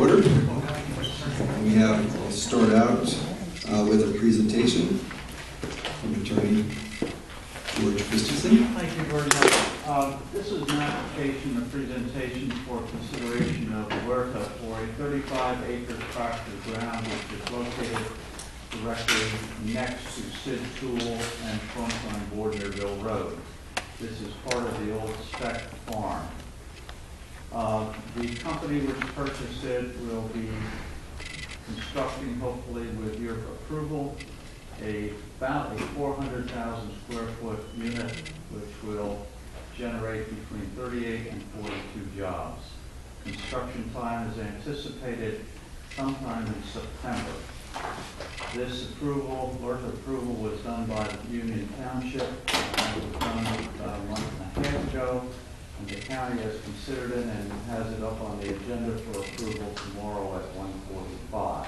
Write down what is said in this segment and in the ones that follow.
order. We'll start out with a presentation from Attorney George Christensen. Thank you very much. This is an application, a presentation for consideration of Huerta for a 35-acre tract of ground which is located directly next to Sid Tool and front on Bordnerville Road. This is part of the old Spec Farm. The company which purchased it will be constructing, hopefully with your approval, about a 400,000 square foot unit which will generate between 38 and 42 jobs. Construction time is anticipated sometime in September. This approval, Huerta approval, was done by Union Township. It was done about a month and a half ago, and the county has considered it and has it up on the agenda for approval tomorrow at 1:45.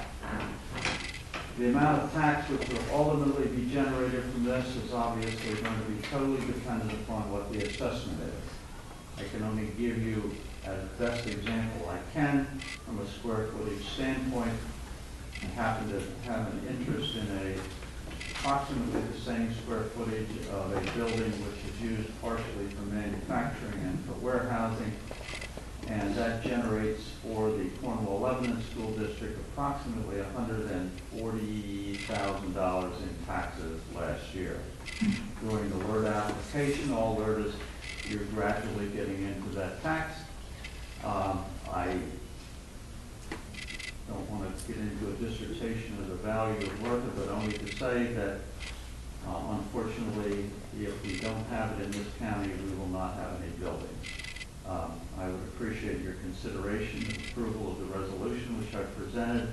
The amount of tax which will ultimately be generated from this is obviously going to be totally dependent upon what the assessment is. I can only give you as best example I can from a square footage standpoint. I happen to have an interest in approximately the same square footage of a building which is used partially for manufacturing and for warehousing, and that generates for the Cornwall Lebanon School District approximately $140,000 in taxes last year. During the LERT application, all LERTers, you're gradually getting into that tax. I don't want to get into a dissertation of the value of Huerta, but only to say that unfortunately, if we don't have it in this county, we will not have any buildings. I would appreciate your consideration and approval of the resolution which I presented.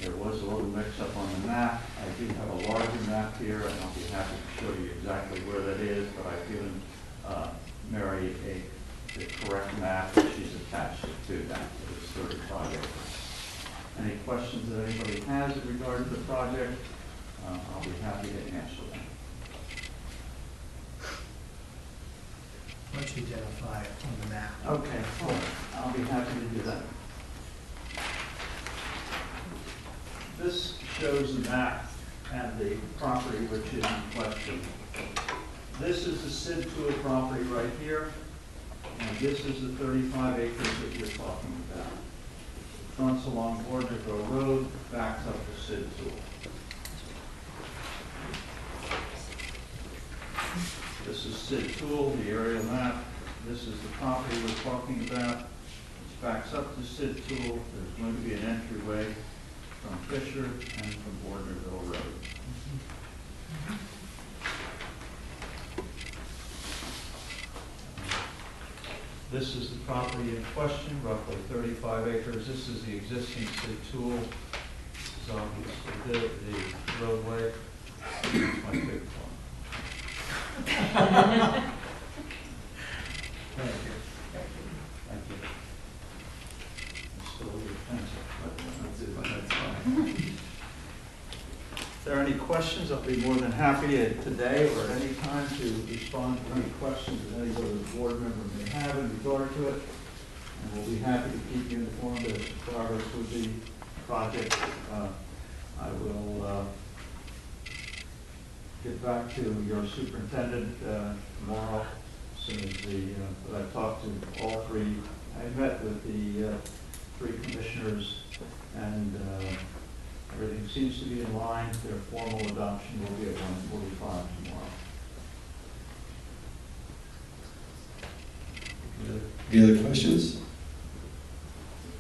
There was a little mix-up on the map. I do have a larger map here, and I'll be happy to show you exactly where that is, but I've given Mary the correct map, and she's attached it to that. It's 35 acres. Any questions that anybody has in regard to the project, I'll be happy to answer them. Why don't you identify it on the map? Okay, I'll be happy to do that. This shows the map and the property which is in question. This is the Sid Tool property right here, and this is the 35 acres that you're talking about. Fronts along Bordnerville Road, backs up to Sid Tool. This is Sid Tool, the aerial map. This is the property we're talking about. It backs up to Sid Tool. There's going to be an entryway from Fisher and from Bordnerville Road. This is the property in question, roughly 35 acres. This is the existing Sid Tool. This is obviously the roadway. That's my big one. Thank you. Thank you. It's still a little expensive, but that's fine. If there are any questions, I'll be more than happy today or at any time to respond to any questions that any other board member may have in regard to it. And we'll be happy to keep you informed as to progress with the project. I will get back to your superintendent tomorrow as soon as I've talked to all three. I met with the three commissioners, and everything seems to be in line. Their formal adoption will be at 1:45 tomorrow. Any other questions?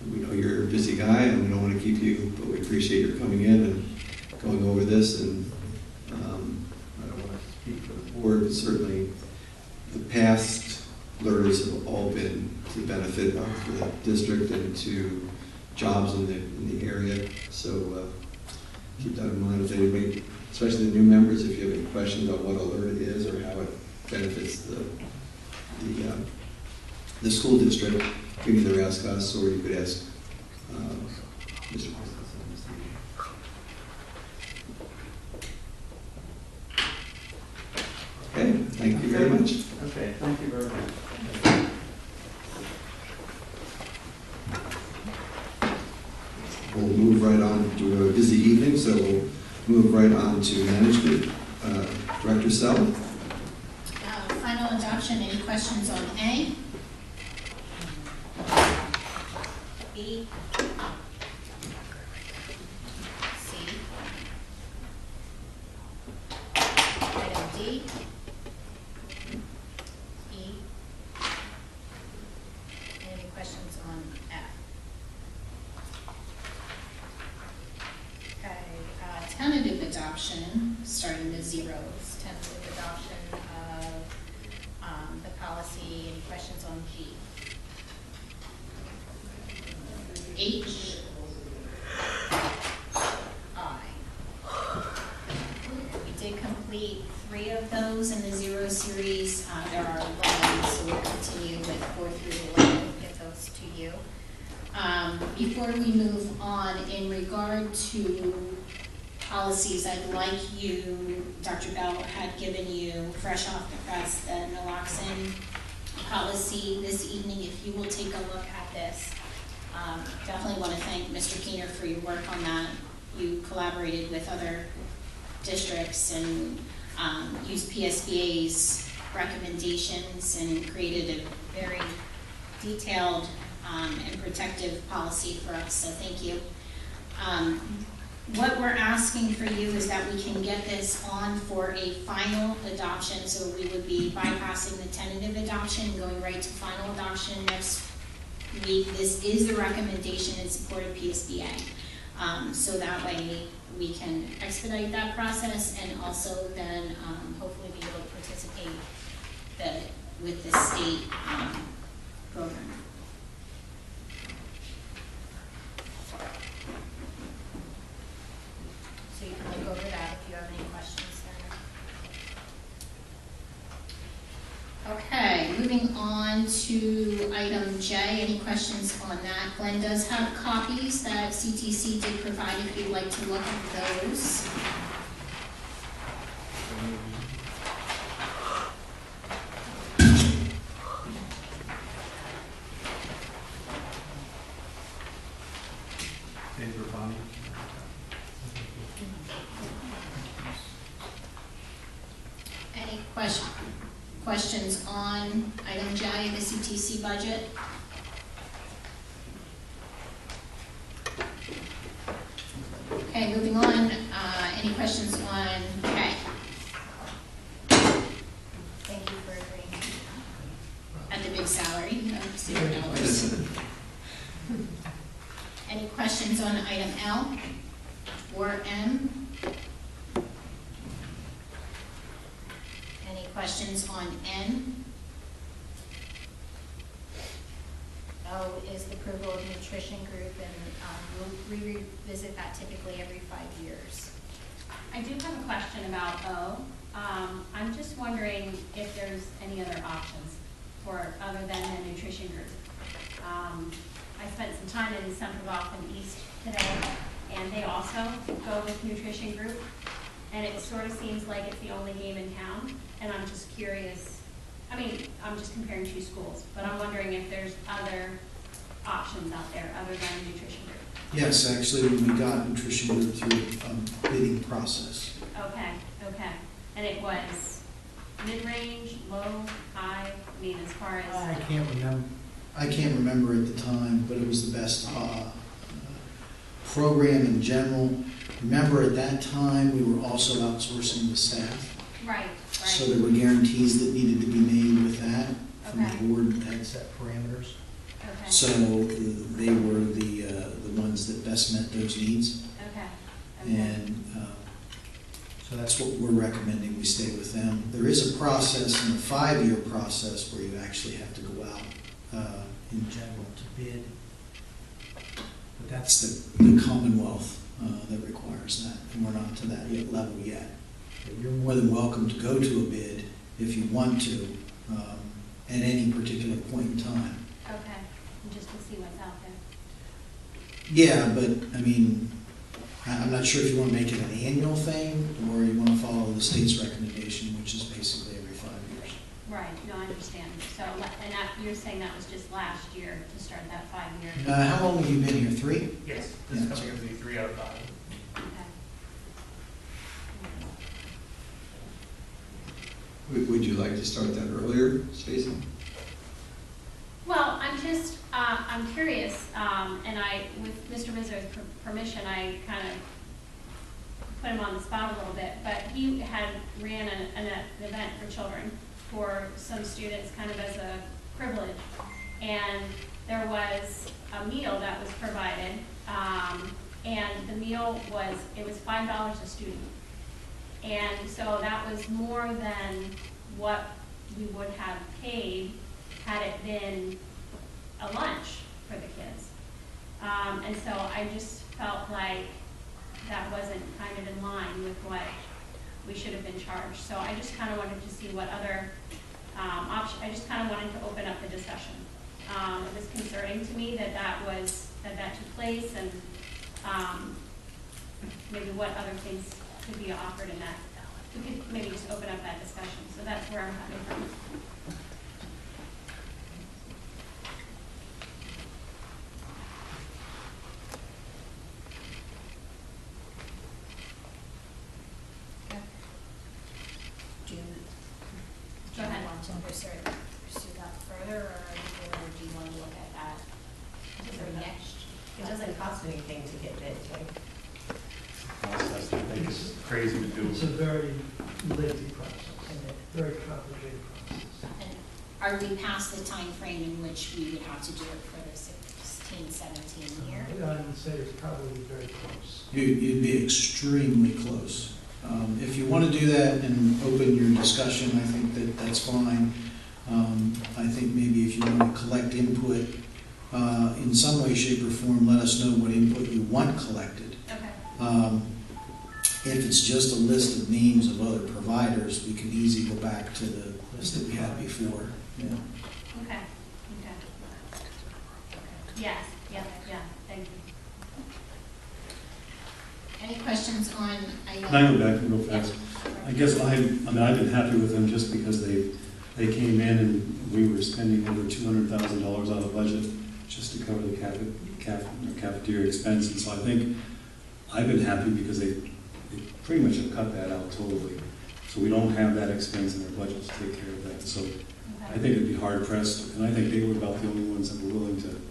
We know you're a busy guy, and we don't want to keep you, but we appreciate your coming in and going over this. And I don't want to speak for the board, but certainly the past learners have all been to the benefit of the district and to jobs in the area. So keep that in mind. If anybody, especially the new members, if you have any questions on what alert it is or how it benefits the school district, you can either ask us or you could ask Mr. Okay, thank you very much. Okay, thank you very much. we'll move right on to a busy evening, so we'll move right on to management. Director Sell. Final adoption, any questions on A? B? C? Item D? E? Any questions on F? Okay, tentative adoption, starting with zeros, tentative adoption of the policy. Any questions on G? H? I? We did complete 3 of those in the zero series. There are 11, so we'll continue with 4 through 11, get those to you. Before we move on, in regard to policies, I'd like you, Dr. Bell had given you, fresh off the press, the naloxone policy this evening. If you will take a look at this. Definitely want to thank Mr. Keener for your work on that. You collaborated with other districts and used PSBA's recommendations and created a very detailed and protective policy for us, so thank you. What we're asking for you is that we can get this on for a final adoption, so we would be bypassing the tentative adoption and going right to final adoption next week. This is the recommendation in support of PSBA, so that way we can expedite that process and also then hopefully be able to participate with the state program. So you can look over that if you have any questions there. Okay, moving on to item J. Any questions on that? Glenn does have copies that CTC did provide if you'd like to look at those. Any questions on item J, the CTC budget? Okay, moving on. Any questions on K? Thank you for agreeing. At the big salary of $0. Any questions on item L or M? Any questions on N? O is the approval of nutrition group, and we'll revisit that typically every 5 years. I do have a question about O. I'm just wondering if there's any other options for other than the nutrition group. I spent some time in Central Rockland East today, and they also go with nutrition group, and it sort of seems like it's the only game in town, and I'm just curious. I mean, I'm just comparing 2 schools, but I'm wondering if there's other options out there other than nutrition group. Yes, actually, we got nutrition group through a bidding process. Okay, okay. And it was mid-range, low, high, I mean, as far as... I can't remember at the time, but it was the best program in general. Remember, at that time, we were also outsourcing the staff. Right, right. So there were guarantees that needed to be made with that from Okay. the board that had set parameters. Okay. So they were the ones that best met those needs. Okay. Okay. And so that's what we're recommending, we stay with them. There is a process, in a 5-year process, where you actually have to go out in general to bid. But that's the Commonwealth that requires that, and we're not to that level yet. But you're more than welcome to go to a bid if you want to at any particular point in time. Okay. And just to see what's out there. Yeah, but I mean, I'm not sure if you want to make it an annual thing or you want to follow the state's recommendation, which is basically every 5 years. Right, no, I understand. So, and that, you're saying that was just last year to start that 5-year? How long have you been here? 3? Yes, this is coming up to be 3 out of 5. Okay. Would you like to start that earlier, Stacy? Well, I'm curious, and with Mr. Rizzo's permission, I kind of put him on the spot a little bit, but he had ran an event for children, for some students, kind of as a privilege. And there was a meal that was provided, and the meal was $5 a student. And so that was more than what we would have paid had it been a lunch for the kids. And so I just felt like that wasn't kind of in line with what we should have been charged. So I just kind of wanted to see what other options, I just kind of wanted to open up the discussion. It was concerning to me that that took place, and maybe what other things could be offered in that. We could maybe just open up that discussion. So that's where I'm coming from. Do you Go ahead. want to pursue that further, or do you want to look at that for next? It doesn't cost anything to get bids, right? Process, I think it's crazy to do. It's a very lengthy process, very complicated process. And are we past the time frame in which we would have to do it for the 16-17 year? I would say it's probably very close. You'd be extremely close. If you want to do that and open your discussion, I think that's fine. I think maybe if you want to collect input in some way, shape, or form, let us know what input you want collected. Okay. If it's just a list of names of other providers, we can easily go back to the list that we had before. Yeah. Okay. Yes. Yeah. Thank you. Any questions on? Can I go back real fast? I guess I've been happy with them just because they came in and we were spending over $200,000 out of budget just to cover the cafeteria expense. And so I think I've been happy because they pretty much have cut that out totally. So we don't have that expense in our budget to take care of that. So I think it'd be hard pressed, and I think they were about the only ones that were willing to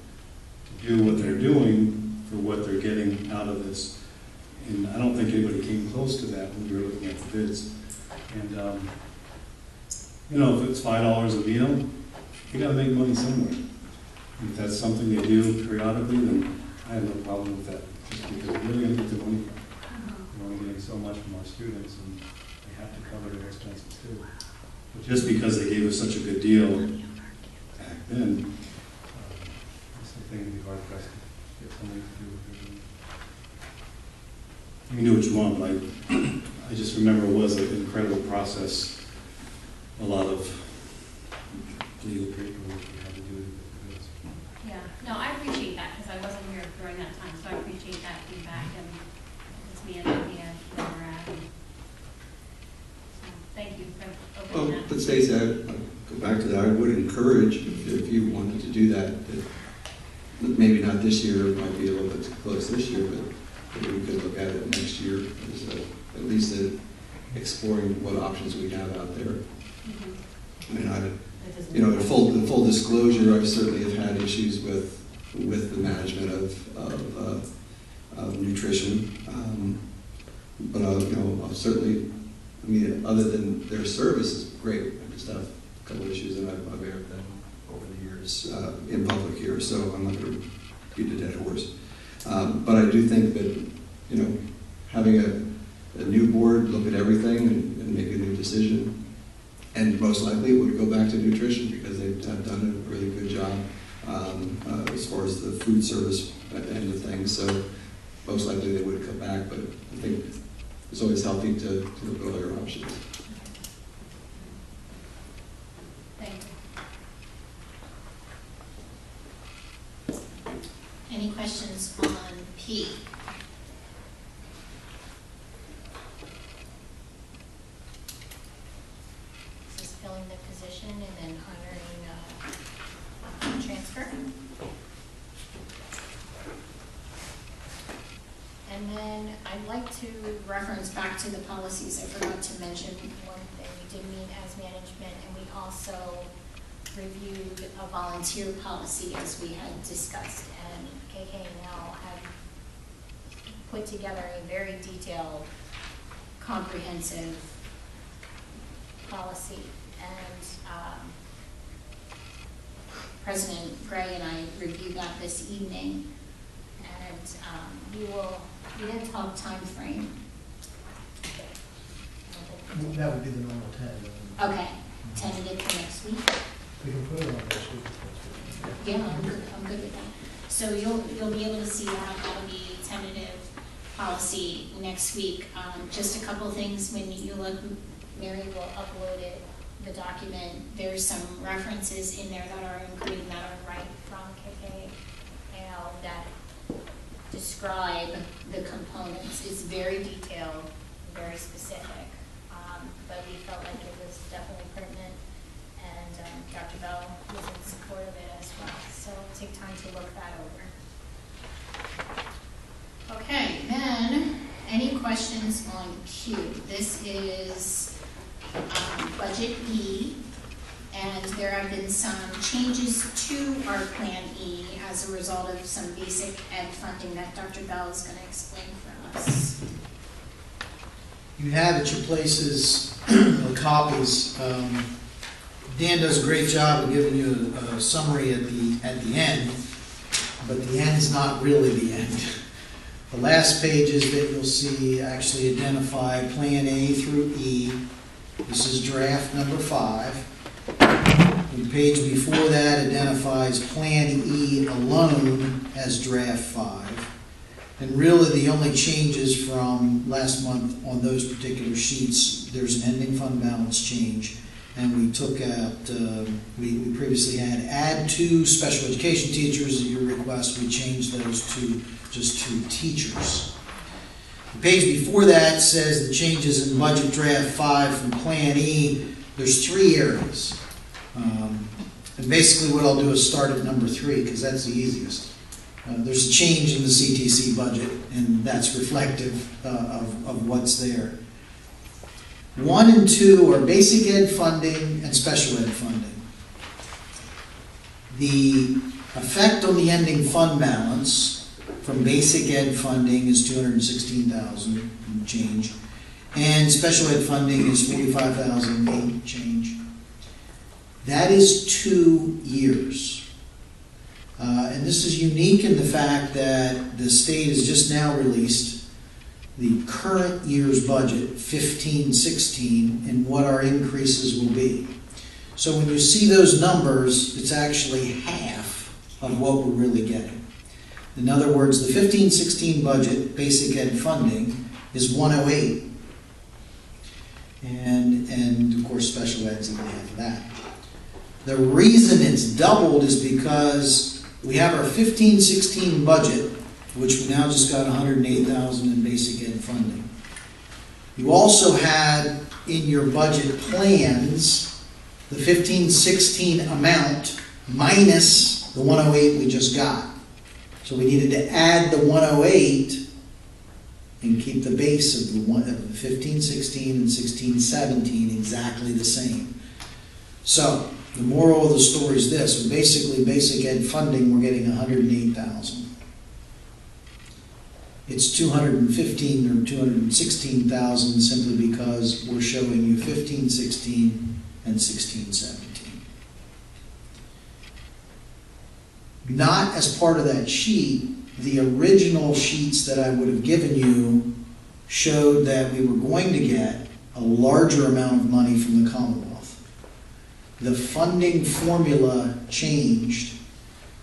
do what they're doing for what they're getting out of this. And I don't think anybody came close to that when we were looking at the bids. And, if it's $5 a meal, you gotta make money somewhere. And if that's something they do periodically, then I have no problem with that. Just because we're really gonna get the money from it. We're only getting so much from our students, and they have to cover their expenses too. But just because they gave us such a good deal back then, I think it'd be hard pressed to get somebody to do what they're doing. You can do what you want, but I just remember it was an incredible process. A lot of legal paperwork we had to do to get the bids. Yeah. No, I appreciate that because I wasn't here during that time, so I appreciate that feedback, and it gives me an idea of where we're at. So, thank you for opening that. But Stacey, I'd go back to that. I would encourage, if you wanted to do that maybe not this year, it might be a little bit too close this year, but we could look at it next year as at least exploring what options we have out there. I mean, in full disclosure, I certainly have had issues with the management of nutrition, but I'll certainly, other than their service is great. I just have a couple of issues that I've aired them over the years in public here, so I'm not going to beat a dead horse. But I do think that having a new board look at everything and make a new decision. And most likely it would go back to nutrition because they've done a really good job as far as the food service end of things. So most likely they would come back, but I think it's always healthy to look at other options. Thank you. Any questions on P? Is this filling the position And then I'd like to reference back to the policies. I forgot to mention one thing. We did meet as management, and we also reviewed a volunteer policy as we had discussed. And KKNL had put together a very detailed, comprehensive policy. And President Gray and I reviewed that this evening. And we didn't talk time frame. That would be the normal 10. Okay, tentative for next week. We can put it on next week. Yeah, I'm good with that. So you'll be able to see that. That'll be tentative policy next week. Just a couple things when you look, Mary will upload it, the document. There's some references in there that are included that are right from KKNL that describe the components. It's very detailed, very specific, but we felt like it was definitely pertinent, and Dr. Bell was in support of it as well. So take time to look that over. Okay, then any questions on Q? This is Budget E. And there have been some changes to our Plan E as a result of some basic ed funding that Dr. Bell is going to explain for us. You have at your places the copies. Dan does a great job of giving you a summary at the end, but the end's not really the end. The last pages that you'll see actually identify Plan A through E. This is draft number 5. The page before that identifies Plan E alone as draft 5. And really the only changes from last month on those particular sheets, there's an ending fund balance change. And we took out, we previously had add 2 special education teachers at your request. We changed those to just 2 teachers. The page before that says the changes in budget draft 5 from Plan E. There's 3 areas. And basically what I'll do is start at number 3 because that's the easiest. There's a change in the CTC budget, and that's reflective of what's there. 1 and 2 are basic ed funding and special ed funding. The effect on the ending fund balance from basic ed funding is $216,000 and change, and special ed funding is $45,000 and change. That is 2 years. And this is unique in the fact that the state has just now released the current year's budget, 15-16, and what our increases will be. So when you see those numbers, it's actually half of what we're really getting. In other words, the 15-16 budget, basic ed funding, is 108. And of course, special ed's even half of that. The reason it's doubled is because we have our 15-16 budget, which we now just got $108,000 in basic ed funding. You also had in your budget plans the 15-16 amount minus the 108 we just got. So we needed to add the 108 and keep the base of the 15-16 and 16-17 exactly the same. So the moral of the story is this: with basically basic ed funding, we're getting $108,000. It's $215,000 or $216,000 simply because we're showing you 15-16 and 16-17. Not as part of that sheet, the original sheets that I would have given you showed that we were going to get a larger amount of money from the Commonwealth. The funding formula changed.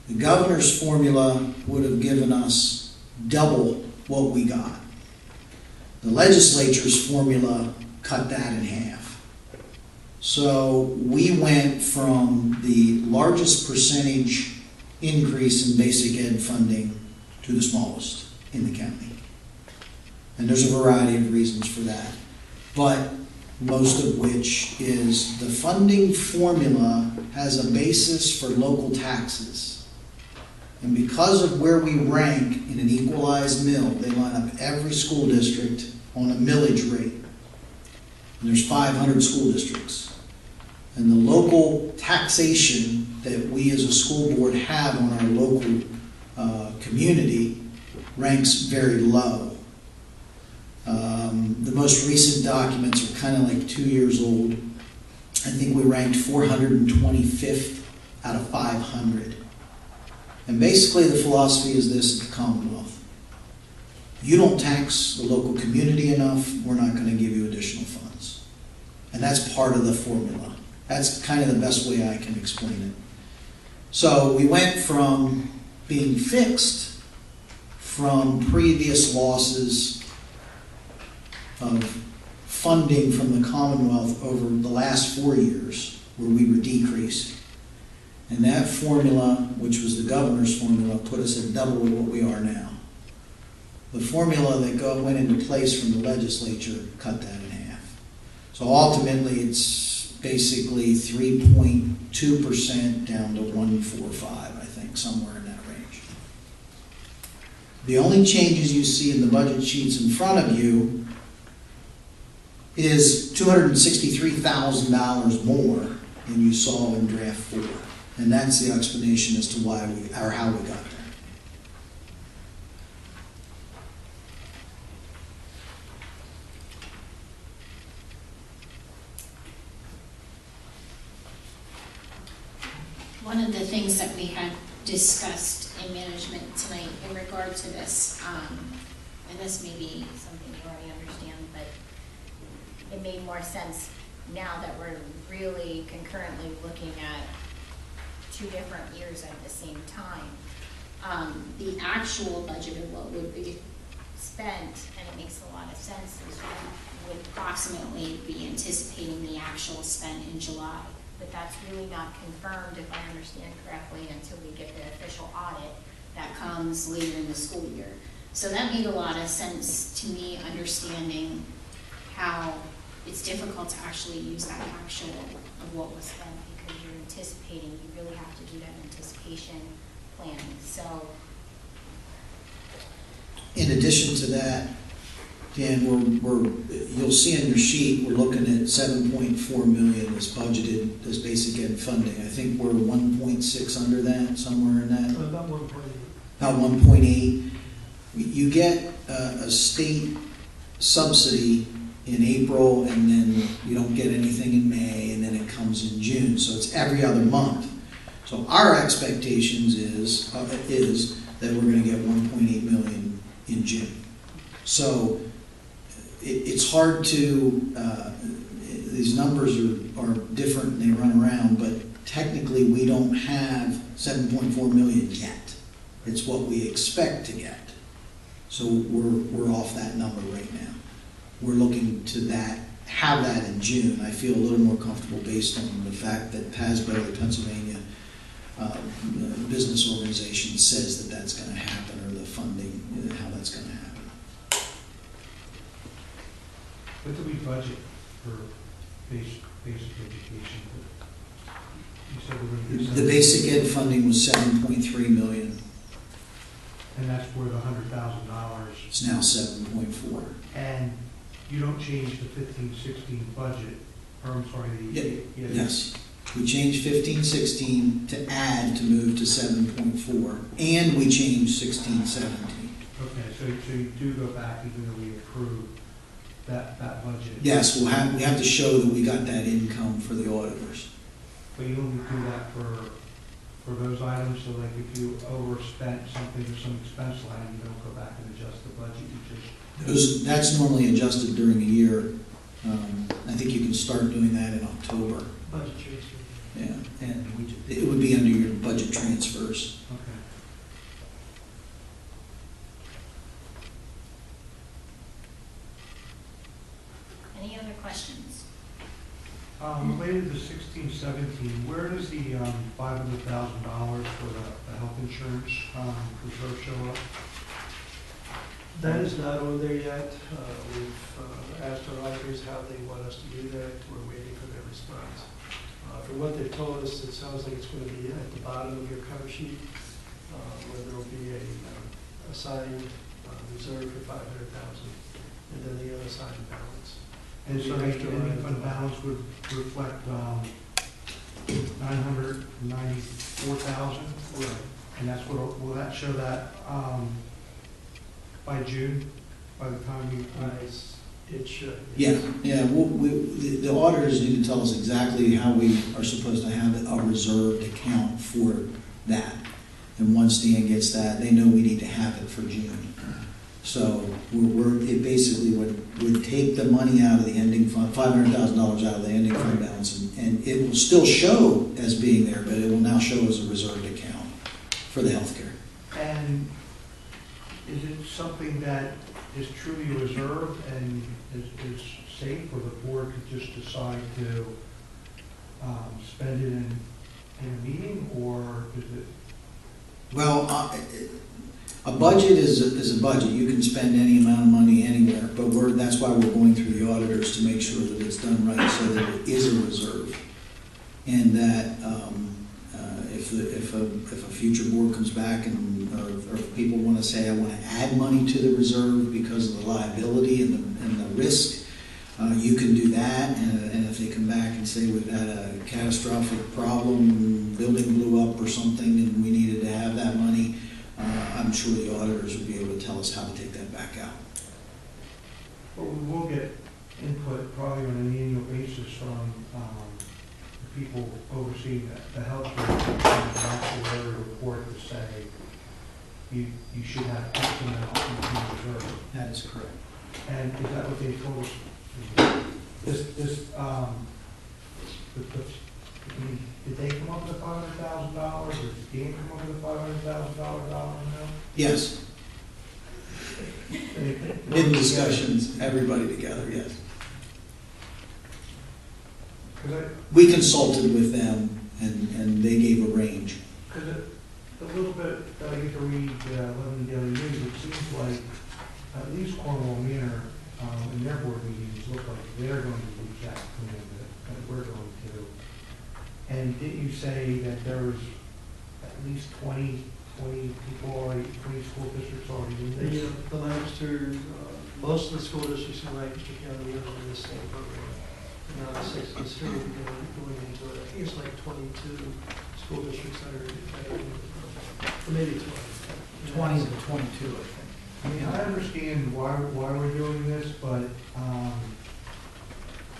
The governor's formula would have given us double what we got. The legislature's formula cut that in half. So we went from the largest percentage increase in basic ed funding to the smallest in the county. And there's a variety of reasons for that, but most of which is the funding formula has a basis for local taxes. And because of where we rank in an equalized mill, they line up every school district on a millage rate. And there's 500 school districts. And the local taxation that we as a school board have on our local community ranks very low. The most recent documents are kind of like 2 years old. I think we ranked 425th out of 500. And basically the philosophy is this at the Commonwealth. You don't tax the local community enough, we're not going to give you additional funds. And that's part of the formula. That's kind of the best way I can explain it. So we went from being fixed from previous losses of funding from the Commonwealth over the last 4 years, where we were decreased. And that formula, which was the governor's formula, put us at double what we are now. The formula that went into place from the legislature cut that in half. So ultimately, it's basically 3.2% down to 1.45, I think, somewhere in that range. The only changes you see in the budget sheets in front of you is $263,000 more than you saw in draft 4. And that's the explanation as to why or how we got there. One of the things that we had discussed in management tonight in regard to this, and this may be something you already understand, but it made more sense now that we're really concurrently looking at 2 different years at the same time. The actual budget of what would be spent, and it makes a lot of sense, is we would approximately be anticipating the actual spent in July. But that's really not confirmed, if I understand correctly, until we get the official audit that comes later in the school year. So that made a lot of sense to me, understanding how it's difficult to actually use that actual of what was spent, because you're anticipating, you really have to do that anticipation planning. So, in addition to that, Dan, you'll see on your sheet, we're looking at $7.4 million is budgeted as basic ed funding. I think we're 1.6 under that, somewhere in that. About 1.8. About 1.8. You get a state subsidy in April, and then you don't get anything in May, and then it comes in June. So it's every other month. So our expectations is that we're going to get 1.8 million in June. So it's hard to, these numbers are different and they run around, but technically we don't have 7.4 million yet. It's what we expect to get. So we're off that number right now. We're looking to have that in June. I feel a little more comfortable based on the fact that PASBO, the Pennsylvania Business Organization, says that that's going to happen, or the funding, how that's going to happen. What do we budget for basic education? You said we're going to do The basic ed funding was $7.3 million. and that's where the $100,000. It's now 7.4. And you don't change the 15-16 budget, or I'm sorry, Yes. We changed 15-16 to add to move to 7.4, and we changed 16-17. Okay, so you do go back even though we approved that budget? Yes, we have to show that we got that income for the auditors. But you only do that for those items, so like if you overspent something or some expense line, you don't go back and adjust the budget, you just... That's normally adjusted during a year. I think you can start doing that in October. Budget transfer. Yeah, and it would be under your budget transfers. Okay. any other questions? Related to 16-17, where does the $500,000 for the health insurance reserve show up? That is not on there yet. We've asked our auditors how they want us to do that. We're waiting for their response. From what they've told us, it sounds like it's going to be at the bottom of your cover sheet. where there will be a assigned reserve for 500,000, and then the unassigned balance. And so the ending fund balance would reflect 994,000? Right. And that's what, will that show that by June, by the time we? It should. Yeah, the auditors need to tell us exactly how we are supposed to have a reserved account for that. And once Dan gets that, they know we need to have it for June. So it basically would take the money out of the ending fund, $500,000 out of the ending fund balance, and it will still show as being there, but it will now show as a reserved account for the healthcare. And is it something that is truly reserved and is safe, or the board could just decide to spend it in a meeting, or is it? Well, a budget is a budget. You can spend any amount of money anywhere, but that's why we're going through the auditors to make sure that it's done right, so that it is a reserve, and that if a future board comes back and or if people want to say, I want to add money to the reserve because of the liability and the risk, you can do that. And if they come back and say we've had a catastrophic problem, building blew up or something, and we needed to have that money, I'm sure the auditors will be able to tell us how to take that back out. Well, we will get input probably on an annual basis from the people overseeing the health care, and actually report to say you should have X amount in reserve. That is correct. And is that what they told us? Did they come up with $500,000, or did Dan come up with $500,000 amount? Yes. In discussions, everybody together, yes. We consulted with them, and they gave a range. Because a little bit that I get to read Lebanon Daily News, it seems like at least Cornwall Manor in their board meetings look like they're going to reach that commitment that we're going to. And didn't you say that there was at least 20 people already, 20 school districts already in this? The Lancaster, most of the school districts in Lancaster County are in this same program. And 6 is still going into it. I think it's like 22 school districts that are in the program, or maybe 20. 20 to 22, I think. I mean, I understand why we're doing this, but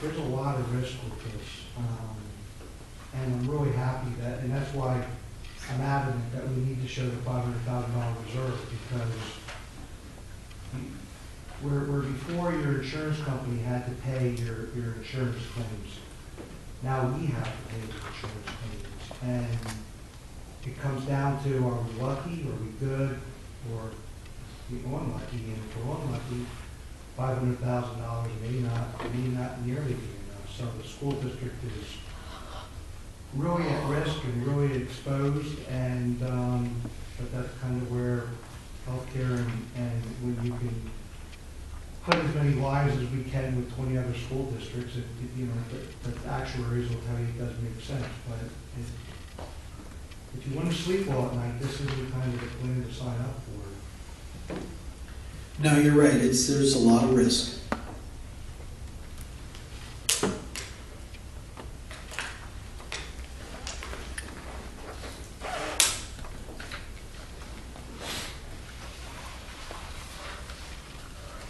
there's a lot of risk with this. And I'm really happy that, and that's why I'm adamant that we need to show the $500,000 reserve, because where before your insurance company had to pay your insurance claims, now we have to pay the insurance claims. And it comes down to, are we lucky, are we good, or we unlucky? And if we're unlucky, $500,000 may not nearly be enough. So the school district is really at risk and really exposed, and but that's kind of where healthcare and when you can put as many lives as we can with 20 other school districts, the actuaries will tell you it does make sense. But if you want to sleep well at night, this is the kind of the plan to sign up for. No, you're right. There's a lot of risk.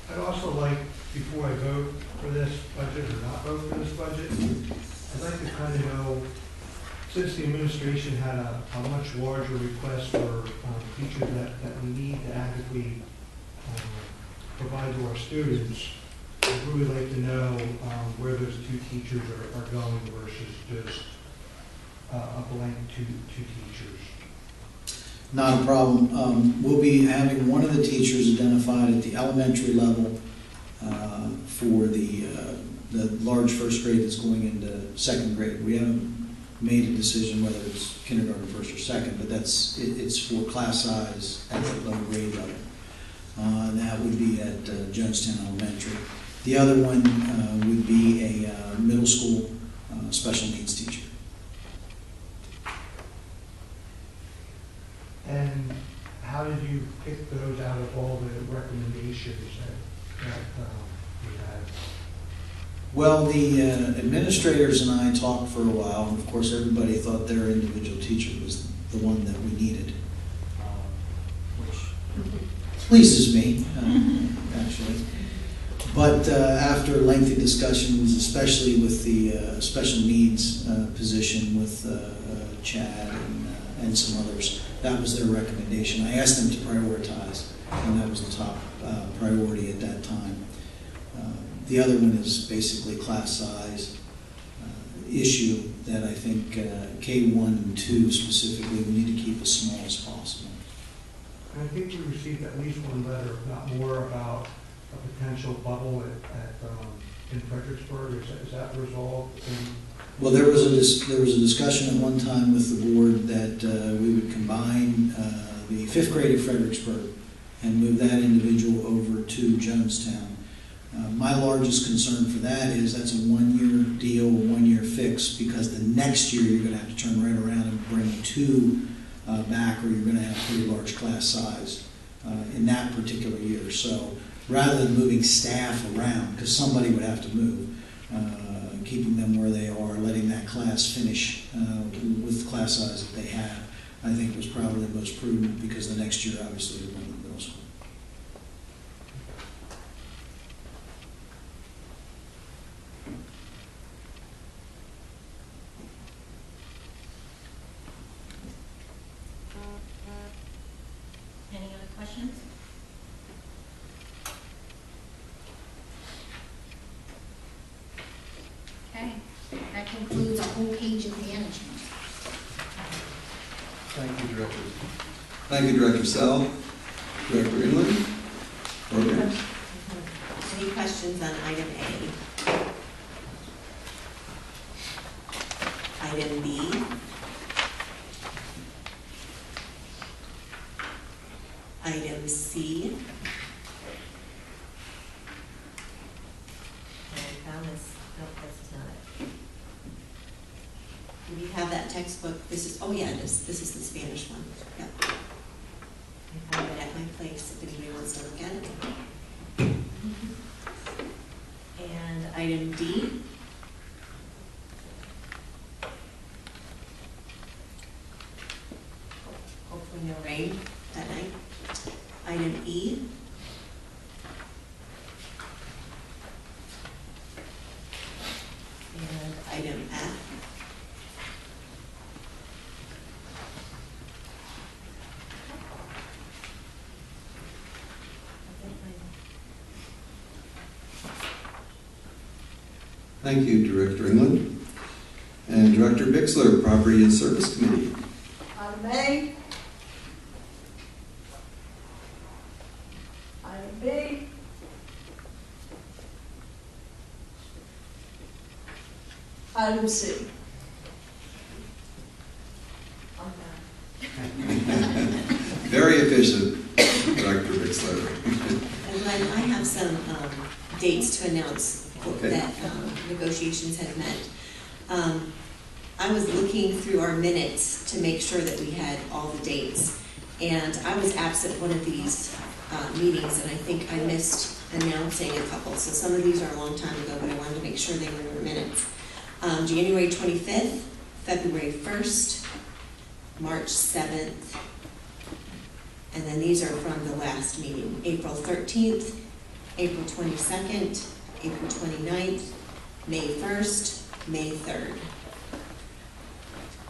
I'd also like, before I vote for this budget or not vote for this budget, I'd like to kind of know, since the administration had a much larger request for teachers that we need to adequately provide to our students, I'd really like to know where those 2 teachers are going versus just a blank two teachers. Not a problem. We'll be having one of the teachers identified at the elementary level for the large first grade that's going into 2nd grade. We haven't made a decision whether it's kindergarten first or second, but it's for class size at the low grade level. And that would be at Jonestown Elementary. The other one would be a middle school special needs teacher. And recommendations that we had? Well, the administrators and I talked for a while, and of course, everybody thought their individual teacher was the one that we needed, which pleases me, actually. But after lengthy discussions, especially with the special needs position with Chad and some others, that was their recommendation. I asked them to prioritize, and that was the top priority at that time. The other one is basically class size issue that I think K1 and 2 specifically, we need to keep as small as possible. And I think we received at least one letter, if not more, about a potential bubble in Fredericksburg. Is that resolved? Well, there was a discussion at one time with the board that we would combine the 5th grade at Fredericksburg and move that individual over to Jonestown. My largest concern for that is that's a one-year deal, one-year fix, because the next year you're going to have to turn right around and bring 2 back, or you're going to have a pretty large class size in that particular year. So rather than moving staff around, because somebody would have to move, keeping them where they are, letting that class finish with the class size that they have, I think was probably the most prudent, because the next year obviously they're going to middle school. Any other questions? Okay, that concludes a whole page of management. Thank you, Director. Thank you, Director Sell. Director Inland. Programs. Any questions on item A? Item B? Item C? And I found this, nope, this is not it. Do we have that textbook? This is, oh yeah, this is the Spanish one. Yep. I have it at my place if anybody wants to look at it. And item D? Hopefully no rain that night. Item E? And item F? Thank you, Director England. And Director Bixler, Property and Service Committee. Item A. Item B. Item C. I'm done. Very efficient, Director Bixler. And Glenn, I have some dates to announce Okay. that negotiations have met. I was looking through our minutes to make sure that we had all the dates. And I was absent one of these meetings, and I think I missed announcing a couple. So some of these are a long time ago, but I wanted to make sure they were in our minutes. January 25th, February 1st, March 7th, and then these are from the last meeting. April 13th, April 22nd, April 29th, May 1st, May 3rd.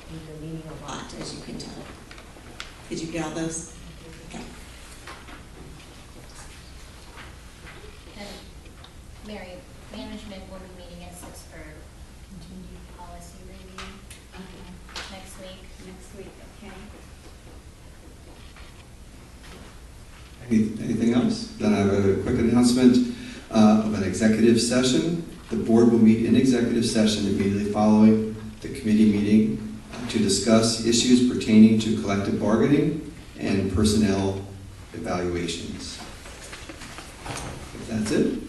We've been meeting a lot, as you can tell. Did you get all those? Okay. And Mary, management will be meeting at 6 for continued policy review next week. Next week, okay. Anything else? Then I have a quick announcement of an executive session. The board will meet in executive session immediately following the committee meeting to discuss issues pertaining to collective bargaining and personnel evaluations. If that's it.